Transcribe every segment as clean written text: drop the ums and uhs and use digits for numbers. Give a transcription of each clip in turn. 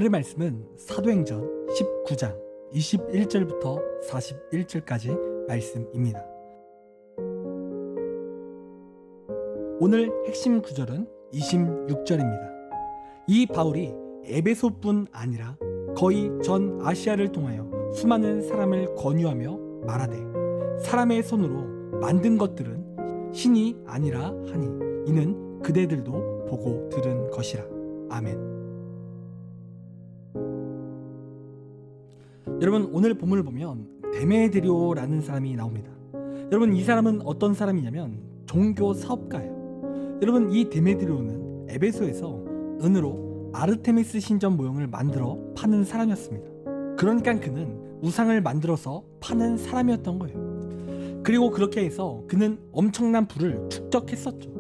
오늘의 말씀은 사도행전 19장 21절부터 41절까지 말씀입니다. 오늘 핵심 구절은 26절입니다. 이 바울이 에베소뿐 아니라 거의 전 아시아를 통하여 수많은 사람을 권유하며 말하되 사람의 손으로 만든 것들은 신이 아니라 하니 이는 그대들도 보고 들은 것이라. 아멘. 여러분, 오늘 본문을 보면 데메드리오라는 사람이 나옵니다. 여러분, 이 사람은 어떤 사람이냐면 종교 사업가예요. 여러분, 이 데메드리오는 에베소에서 은으로 아르테미스 신전 모형을 만들어 파는 사람이었습니다. 그러니까 그는 우상을 만들어서 파는 사람이었던 거예요. 그리고 그렇게 해서 그는 엄청난 부를 축적했었죠.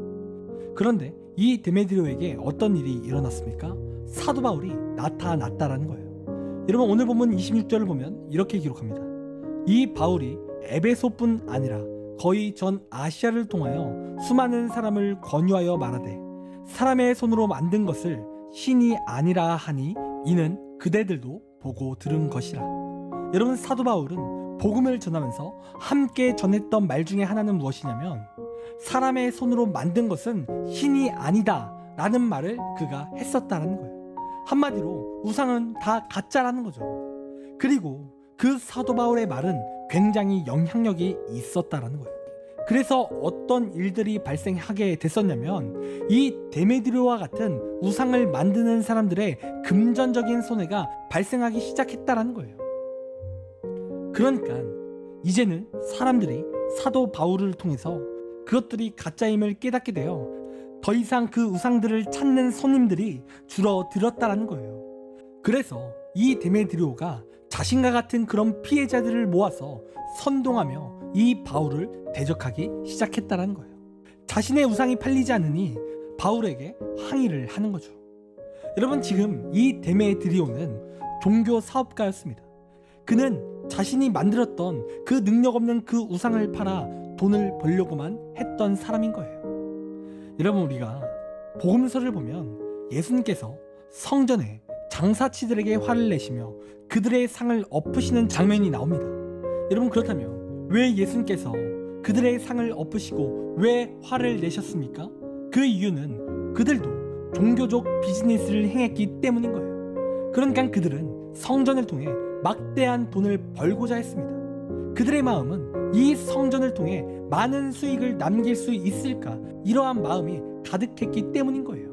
그런데 이 데메드리오에게 어떤 일이 일어났습니까? 사도 바울이 나타났다라는 거예요. 여러분, 오늘 본문 26절을 보면 이렇게 기록합니다. 이 바울이 에베소뿐 아니라 거의 전 아시아를 통하여 수많은 사람을 권유하여 말하되 사람의 손으로 만든 것을 신이 아니라 하니 이는 그대들도 보고 들은 것이라. 여러분, 사도 바울은 복음을 전하면서 함께 전했던 말 중에 하나는 무엇이냐면 사람의 손으로 만든 것은 신이 아니다 라는 말을 그가 했었다는 거예요. 한마디로 우상은 다 가짜라는 거죠. 그리고 그 사도 바울의 말은 굉장히 영향력이 있었다라는 거예요. 그래서 어떤 일들이 발생하게 됐었냐면 이 데메드리오와 같은 우상을 만드는 사람들의 금전적인 손해가 발생하기 시작했다라는 거예요. 그러니까 이제는 사람들이 사도 바울을 통해서 그것들이 가짜임을 깨닫게 되어 더 이상 그 우상들을 찾는 손님들이 줄어들었다라는 거예요. 그래서 이 데메드리오가 자신과 같은 그런 피해자들을 모아서 선동하며 이 바울을 대적하기 시작했다는 거예요. 자신의 우상이 팔리지 않으니 바울에게 항의를 하는 거죠. 여러분, 지금 이 데메드리오는 종교 사업가였습니다. 그는 자신이 만들었던 그 능력 없는 그 우상을 팔아 돈을 벌려고만 했던 사람인 거예요. 여러분, 우리가 복음서를 보면 예수님께서 성전에 장사치들에게 화를 내시며 그들의 상을 엎으시는 장면이 나옵니다. 여러분, 그렇다면 왜 예수님께서 그들의 상을 엎으시고 왜 화를 내셨습니까? 그 이유는 그들도 종교적 비즈니스를 행했기 때문인 거예요. 그러니까 그들은 성전을 통해 막대한 돈을 벌고자 했습니다. 그들의 마음은 이 성전을 통해 많은 수익을 남길 수 있을까, 이러한 마음이 가득했기 때문인 거예요.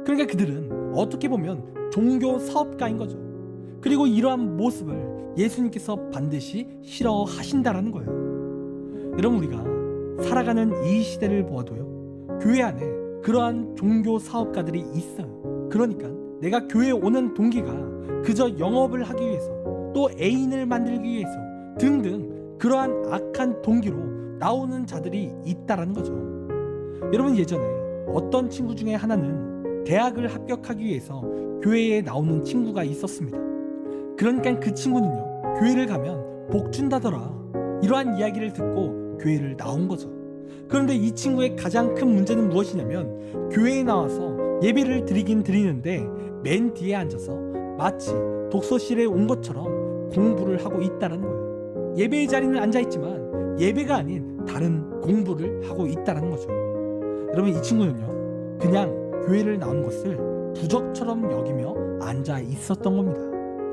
그러니까 그들은 어떻게 보면 종교 사업가인 거죠. 그리고 이러한 모습을 예수님께서 반드시 싫어하신다라는 거예요. 여러분, 우리가 살아가는 이 시대를 보아도요, 교회 안에 그러한 종교 사업가들이 있어요. 그러니까 내가 교회에 오는 동기가 그저 영업을 하기 위해서, 또 애인을 만들기 위해서 등등 그러한 악한 동기로 나오는 자들이 있다라는 거죠. 여러분, 예전에 어떤 친구 중에 하나는 대학을 합격하기 위해서 교회에 나오는 친구가 있었습니다. 그러니까 그 친구는요, 교회를 가면 복 준다더라, 이러한 이야기를 듣고 교회를 나온 거죠. 그런데 이 친구의 가장 큰 문제는 무엇이냐면 교회에 나와서 예배를 드리긴 드리는데 맨 뒤에 앉아서 마치 독서실에 온 것처럼 공부를 하고 있다는 거예요. 예배의 자리는 앉아있지만 예배가 아닌 다른 공부를 하고 있다는 거죠. 여러분, 이 친구는요, 그냥 교회를 나온 것을 부적처럼 여기며 앉아 있었던 겁니다.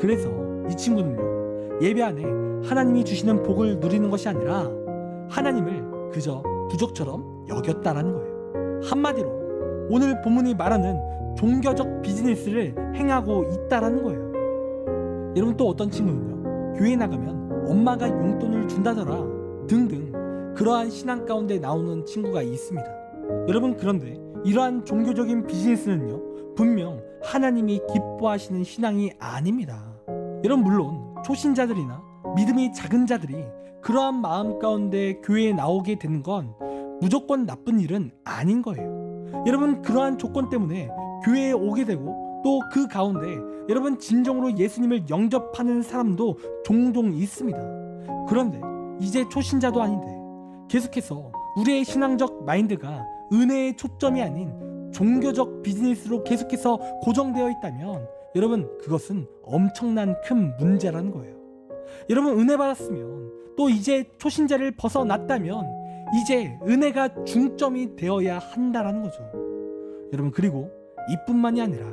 그래서 이 친구는요, 예배 안에 하나님이 주시는 복을 누리는 것이 아니라 하나님을 그저 부적처럼 여겼다라는 거예요. 한마디로 오늘 본문이 말하는 종교적 비즈니스를 행하고 있다라는 거예요. 여러분, 또 어떤 친구는요, 교회 나가면 엄마가 용돈을 준다더라 등등 그러한 신앙 가운데 나오는 친구가 있습니다. 여러분, 그런데 이러한 종교적인 비즈니스는요, 분명 하나님이 기뻐하시는 신앙이 아닙니다. 여러분, 물론 초신자들이나 믿음이 작은 자들이 그러한 마음 가운데 교회에 나오게 되는 건 무조건 나쁜 일은 아닌 거예요. 여러분, 그러한 조건 때문에 교회에 오게 되고 또 그 가운데 여러분 진정으로 예수님을 영접하는 사람도 종종 있습니다. 그런데 이제 초신자도 아닌데 계속해서 우리의 신앙적 마인드가 은혜의 초점이 아닌 종교적 비즈니스로 계속해서 고정되어 있다면 여러분, 그것은 엄청난 큰 문제라는 거예요. 여러분, 은혜 받았으면, 또 이제 초신자를 벗어났다면 이제 은혜가 중점이 되어야 한다라는 거죠. 여러분, 그리고 이뿐만이 아니라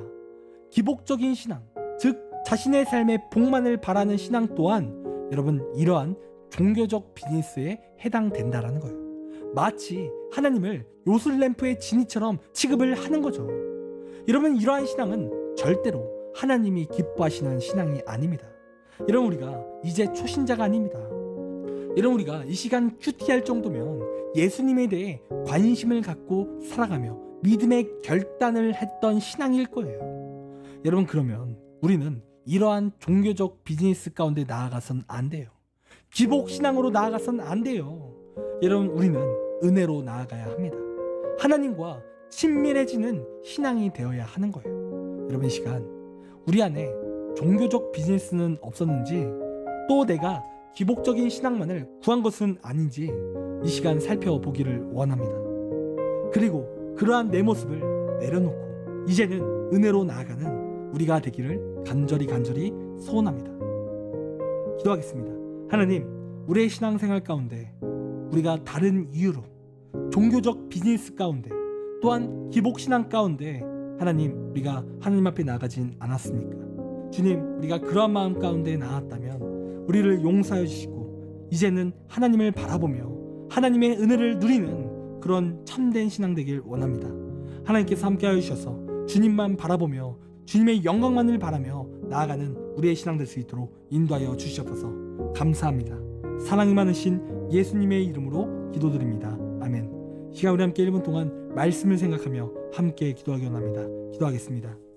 기복적인 신앙, 즉 자신의 삶의 복만을 바라는 신앙 또한 여러분, 이러한 종교적 비즈니스에 해당된다라는 거예요. 마치 하나님을 요술램프의 지니처럼 취급을 하는 거죠. 여러분, 이러한 신앙은 절대로 하나님이 기뻐하시는 신앙이 아닙니다. 여러분, 우리가 이제 초신자가 아닙니다. 여러분, 우리가 이 시간 큐티할 정도면 예수님에 대해 관심을 갖고 살아가며 믿음의 결단을 했던 신앙일 거예요. 여러분, 그러면 우리는 이러한 종교적 비즈니스 가운데 나아가선 안 돼요. 기복신앙으로 나아가선 안 돼요. 여러분, 우리는 은혜로 나아가야 합니다. 하나님과 친밀해지는 신앙이 되어야 하는 거예요. 여러분, 이 시간 우리 안에 종교적 비즈니스는 없었는지, 또 내가 기복적인 신앙만을 구한 것은 아닌지 이 시간 살펴보기를 원합니다. 그리고 그러한 내 모습을 내려놓고 이제는 은혜로 나아가는 우리가 되기를 간절히 소원합니다. 기도하겠습니다. 하나님, 우리의 신앙생활 가운데 우리가 다른 이유로 종교적 비즈니스 가운데 또한 기복신앙 가운데 하나님, 우리가 하나님 앞에 나아가진 않았습니까? 주님, 우리가 그러한 마음 가운데 나았다면 우리를 용서해 주시고 이제는 하나님을 바라보며 하나님의 은혜를 누리는 그런 참된 신앙 되길 원합니다. 하나님께서 함께하여 주셔서 주님만 바라보며 주님의 영광만을 바라며 나아가는 우리의 신앙 될 수 있도록 인도하여 주시옵소서. 감사합니다. 사랑이 많으신 예수님의 이름으로 기도드립니다. 아멘. 시간 우리 함께 1분 동안 말씀을 생각하며 함께 기도하기 원합니다. 기도하겠습니다.